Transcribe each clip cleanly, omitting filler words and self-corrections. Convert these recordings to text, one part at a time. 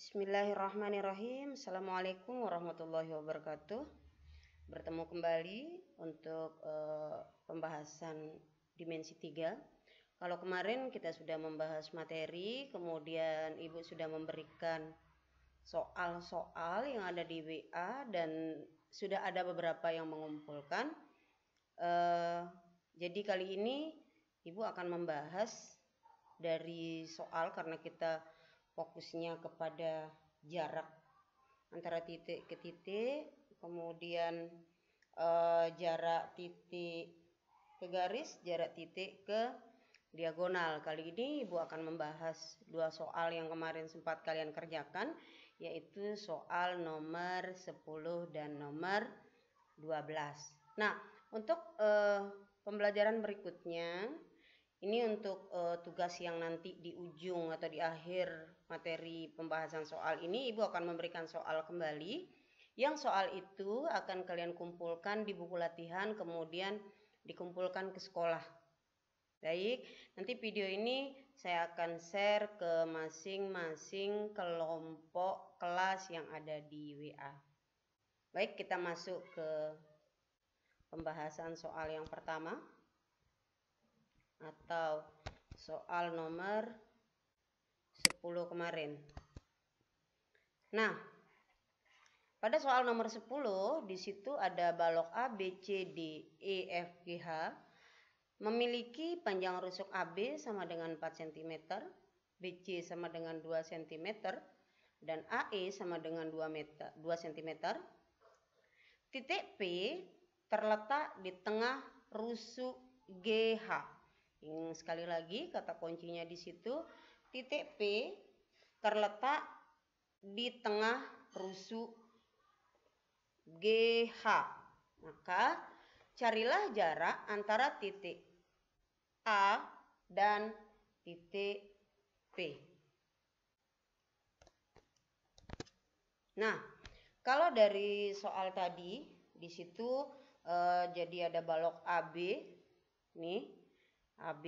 Bismillahirrahmanirrahim. Assalamualaikum warahmatullahi wabarakatuh. Bertemu kembali untuk pembahasan dimensi 3. Kalau kemarin kita sudah membahas materi, kemudian Ibu sudah memberikan soal-soal yang ada di WA dan sudah ada beberapa yang mengumpulkan. Jadi kali ini Ibu akan membahas dari soal karena kita fokusnya kepada jarak antara titik ke titik, kemudian jarak titik ke garis, jarak titik ke diagonal. Kali ini Ibu akan membahas dua soal yang kemarin sempat kalian kerjakan, yaitu soal nomor 10 dan nomor 12. Nah, untuk pembelajaran berikutnya, ini untuk tugas yang nanti di ujung atau di akhir materi pembahasan soal ini, Ibu akan memberikan soal kembali. Yang soal itu akan kalian kumpulkan di buku latihan, kemudian dikumpulkan ke sekolah. Baik, nanti video ini saya akan share ke masing-masing kelompok kelas yang ada di WA. Baik, kita masuk ke pembahasan soal yang pertama, atau soal nomor 10 kemarin. Nah, pada soal nomor 10 di situ ada balok A, B, C, D, E, F, G, H memiliki panjang rusuk AB sama dengan 4 cm, BC sama dengan 2 cm, dan AE sama dengan 2 cm. Titik P terletak di tengah rusuk GH. Sekali lagi kata kuncinya di situ, titik P terletak di tengah rusuk GH. Maka carilah jarak antara titik A dan titik P. Nah, kalau dari soal tadi di situ jadi ada balok AB nih. AB,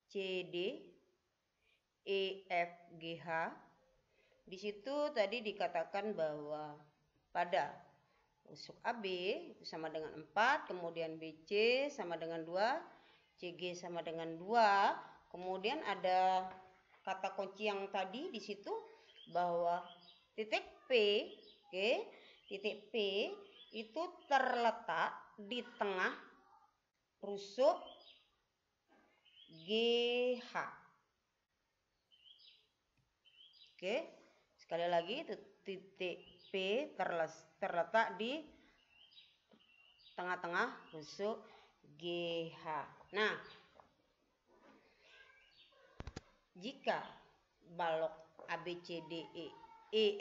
CD, E, F, G, H. Di situ tadi dikatakan bahwa pada rusuk AB sama dengan 4, kemudian BC sama dengan 2, CG sama dengan 2. Kemudian ada kata kunci yang tadi di situ bahwa titik P, titik P itu terletak di tengah rusuk GH. Sekali lagi titik P terletak di tengah-tengah rusuk GH. Nah, jika balok ABCDE,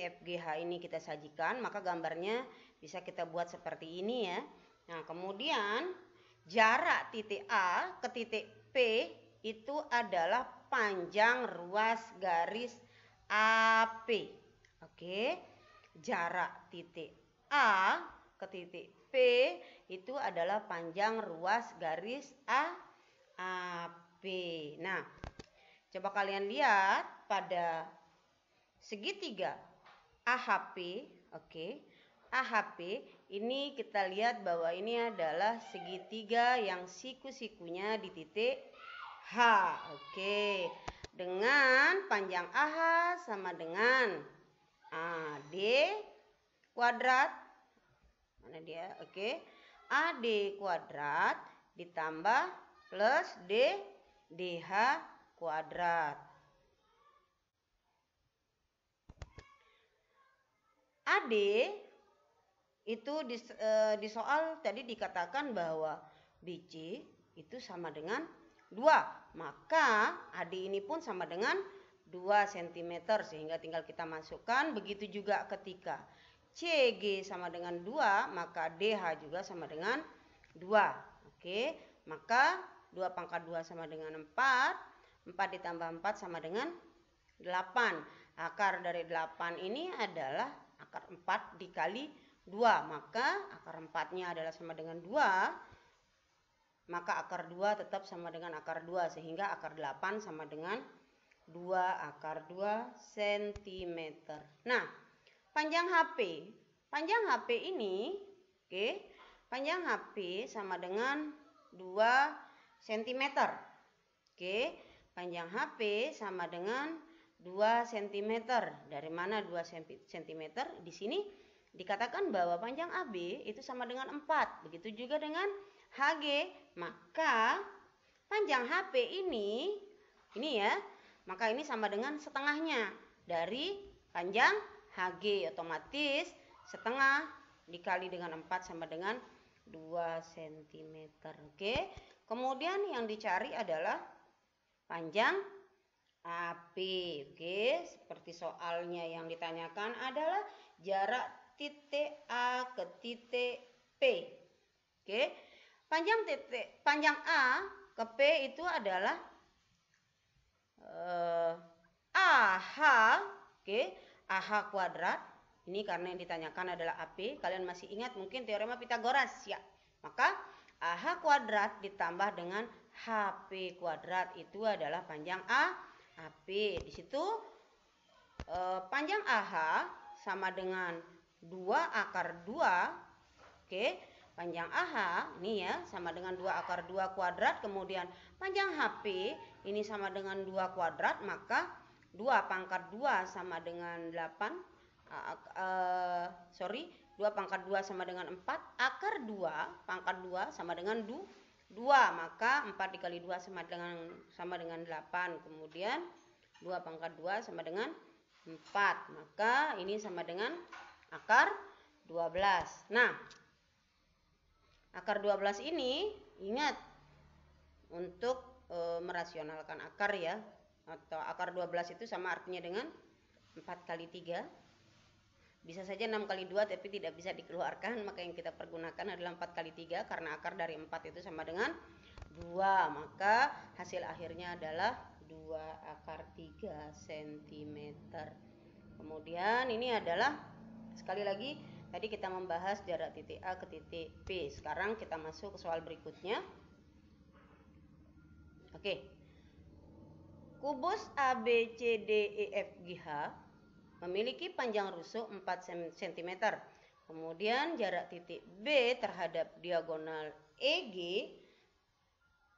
F, G, H ini kita sajikan, maka gambarnya bisa kita buat seperti ini ya. Nah, kemudian jarak titik A ke titik P itu adalah panjang ruas garis AP. Jarak titik A ke titik P itu adalah panjang ruas garis AP. Nah, coba kalian lihat pada segitiga AHP, AHP ini kita lihat bahwa ini adalah segitiga yang siku-sikunya di titik H. Dengan panjang AH sama dengan AD kuadrat. Mana dia? AD kuadrat ditambah plus DH kuadrat. AD itu di soal tadi dikatakan bahwa BC itu sama dengan 2. Maka AD ini pun sama dengan 2 cm. Sehingga tinggal kita masukkan. Begitu juga ketika CG sama dengan 2, maka DH juga sama dengan 2. Maka 2 pangkat 2 sama dengan 4. 4 ditambah 4 sama dengan 8. Akar dari 8 ini adalah akar 4 dikali 2, maka akar 4-nya adalah sama dengan 2, maka akar 2 tetap sama dengan akar 2, sehingga akar 8 sama dengan 2 × 2 cm. Nah, panjang HP ini, oke, panjang HP sama dengan 2 cm. Oke, panjang HP sama dengan 2 cm. Dari mana 2 cm? Di sini dikatakan bahwa panjang AB itu sama dengan 4. Begitu juga dengan HG. Maka panjang HP ini ya, maka ini sama dengan setengahnya dari panjang HG. Otomatis setengah dikali dengan 4 sama dengan 2 cm. Oke. Kemudian yang dicari adalah panjang AP. Oke, seperti soalnya yang ditanyakan adalah jarak titik A ke titik P. Oke. Panjang A ke P itu adalah AH. Oke, AH kuadrat. Ini karena yang ditanyakan adalah AP. Kalian masih ingat mungkin teorema Pitagoras ya. Maka AH kuadrat ditambah dengan HP kuadrat itu adalah panjang AP. Di situ panjang AH sama dengan 2 × 2. Oke, panjang AH ini ya sama dengan 2 × 2 kuadrat. Kemudian panjang HP ini sama dengan 2 kuadrat. Maka 2 pangkat 2 sama dengan 8. 2 pangkat 2 sama dengan 4. Akar 2 pangkat 2 sama dengan 2. Maka 4 dikali 2 sama dengan 8. Kemudian 2 pangkat 2 sama dengan 4. Maka ini sama dengan akar 12. Nah, akar 12 ini ingat untuk merasionalkan akar ya. Atau akar 12 itu sama artinya dengan 4 kali 3. Bisa saja 6 kali 2 tapi tidak bisa dikeluarkan. Maka yang kita pergunakan adalah 4 kali 3. Karena akar dari 4 itu sama dengan 2. Maka hasil akhirnya adalah 2 akar 3 cm. Kemudian ini adalah sekali lagi tadi kita membahas jarak titik A ke titik P. Sekarang kita masuk ke soal berikutnya. Oke. Kubus ABCDEFGH memiliki panjang rusuk 4 cm. Kemudian jarak titik B terhadap diagonal EG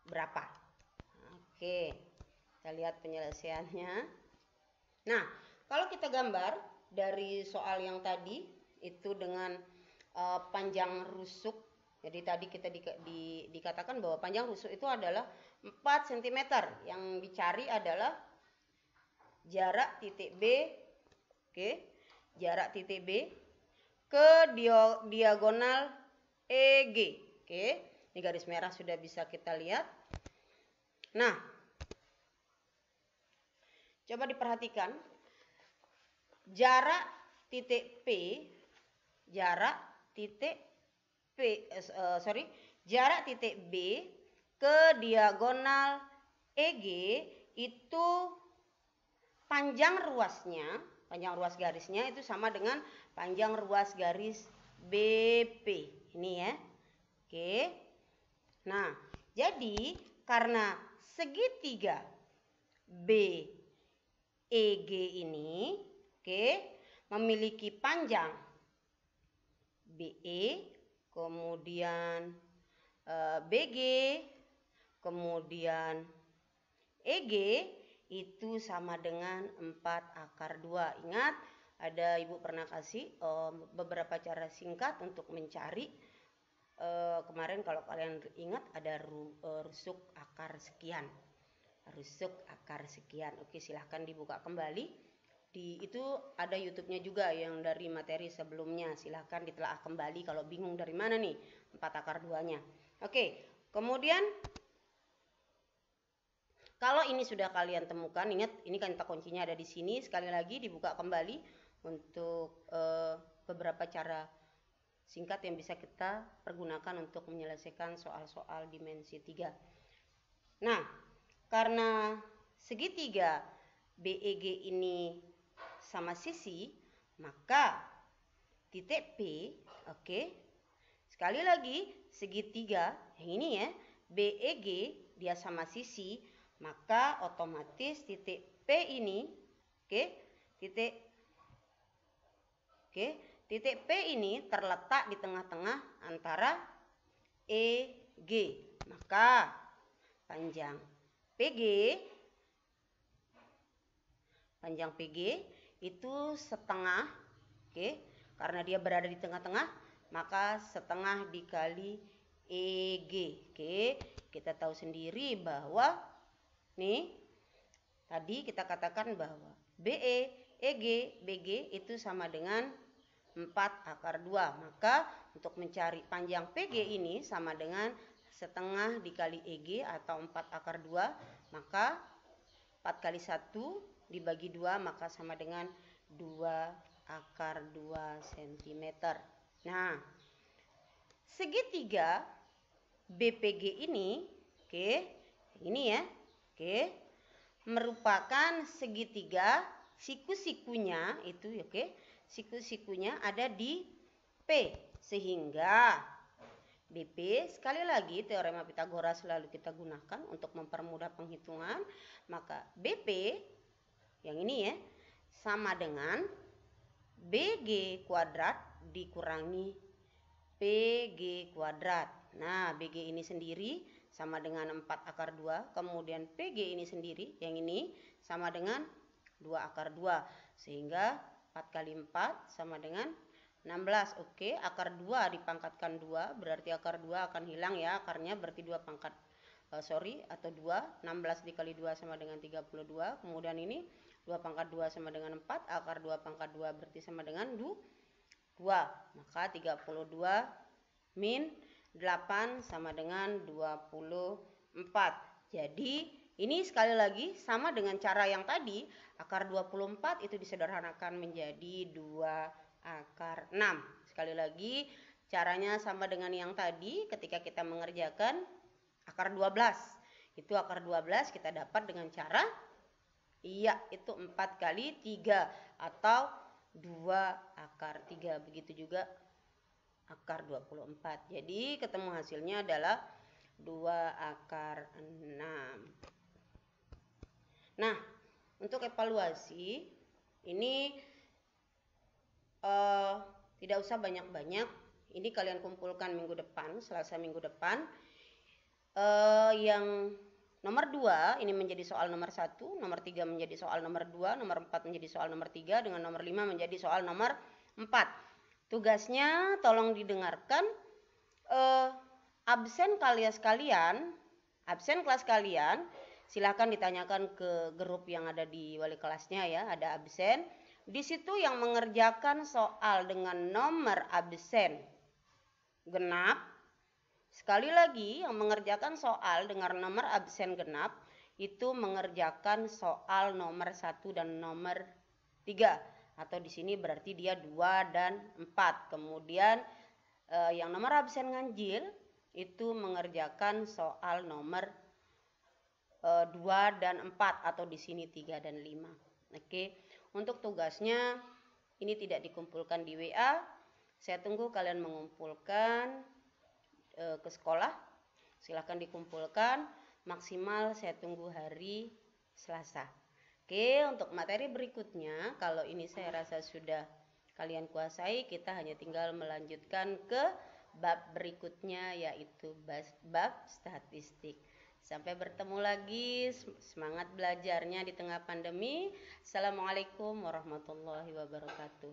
berapa? Oke, kita lihat penyelesaiannya. Nah, kalau kita gambar dari soal yang tadi itu dengan panjang rusuk. Jadi tadi kita dikatakan bahwa panjang rusuk itu adalah 4 cm. Yang dicari adalah jarak titik B. Oke, jarak titik B ke diagonal EG. Oke, ini garis merah sudah bisa kita lihat. Nah, coba diperhatikan jarak titik B ke diagonal EG itu panjang ruas garisnya itu sama dengan panjang ruas garis BP. Ini ya. Oke. Nah, jadi karena segitiga BEG ini, oke, memiliki panjang BE, kemudian BG, kemudian EG itu sama dengan 4 akar 2. Ingat, ada Ibu pernah kasih beberapa cara singkat untuk mencari. Kemarin kalau kalian ingat ada rusuk akar sekian. Oke, silahkan dibuka kembali. Itu ada YouTube-nya juga yang dari materi sebelumnya. Silahkan ditelaah kembali kalau bingung dari mana nih 4 akar 2-nya. Oke, kemudian kalau ini sudah kalian temukan, ingat ini kata kuncinya ada di sini. Sekali lagi dibuka kembali untuk beberapa cara singkat yang bisa kita pergunakan untuk menyelesaikan soal-soal dimensi 3. Nah, karena segitiga BEG ini sama sisi, maka titik P, oke. Sekali lagi segitiga yang ini ya, BEG dia sama sisi, maka otomatis titik P ini, titik P ini terletak di tengah-tengah antara EG. Maka panjang PG itu setengah, karena dia berada di tengah-tengah, maka setengah dikali EG. Kita tahu sendiri bahwa nih tadi kita katakan bahwa BE, EG, BG itu sama dengan 4 akar 2. Maka untuk mencari panjang PG ini sama dengan setengah dikali EG atau 4 akar 2. Maka 4 kali 1 dibagi 2 maka sama dengan 2 akar 2 cm. Nah, segitiga BPG ini, ini ya, merupakan segitiga siku-sikunya itu, siku-sikunya ada di P, sehingga BP, sekali lagi teorema Pitagoras selalu kita gunakan untuk mempermudah penghitungan, maka BP yang ini ya sama dengan BG kuadrat dikurangi PG kuadrat. Nah, BG ini sendiri sama dengan 4 akar 2, kemudian PG ini sendiri, yang ini sama dengan 2 akar 2, sehingga 4 kali 4 sama dengan 16. Oke, akar 2 dipangkatkan 2, berarti akar 2 akan hilang ya, akarnya berarti 2 pangkat, atau 2, 16 dikali 2 sama dengan 32, kemudian ini 2 pangkat 2 sama dengan 4, akar 2 pangkat 2 berarti sama dengan 2, maka 32 min 8 sama dengan 24. Jadi ini sekali lagi sama dengan cara yang tadi, akar 24 itu disederhanakan menjadi 2 akar 6. Sekali lagi caranya sama dengan yang tadi ketika kita mengerjakan akar 12. Itu akar 12 kita dapat dengan cara itu 4 kali 3 atau 2 akar 3. Begitu juga akar 24. Jadi ketemu hasilnya adalah 2 akar 6. Nah, untuk evaluasi ini tidak usah banyak-banyak. Ini kalian kumpulkan minggu depan, Selasa minggu depan. Yang nomor 2 ini menjadi soal nomor 1, nomor 3 menjadi soal nomor 2, nomor 4 menjadi soal nomor 3, dengan nomor 5 menjadi soal nomor 4. Tugasnya tolong didengarkan, absen kelas kalian, silakan ditanyakan ke grup yang ada di wali kelasnya ya, ada absen. Di situ yang mengerjakan soal dengan nomor absen genap, sekali lagi yang mengerjakan soal dengan nomor absen genap itu mengerjakan soal nomor 1 dan nomor 3. Atau di sini berarti dia 2 dan 4. Kemudian yang nomor absen ganjil itu mengerjakan soal nomor 2 dan 4 atau di sini 3 dan 5. Oke. Untuk tugasnya ini tidak dikumpulkan di WA. Saya tunggu kalian mengumpulkan ke sekolah. Silahkan dikumpulkan. Maksimal saya tunggu hari Selasa. Oke, untuk materi berikutnya, kalau ini saya rasa sudah kalian kuasai, kita hanya tinggal melanjutkan ke bab berikutnya, yaitu bab statistik. Sampai bertemu lagi, semangat belajarnya di tengah pandemi. Assalamualaikum warahmatullahi wabarakatuh.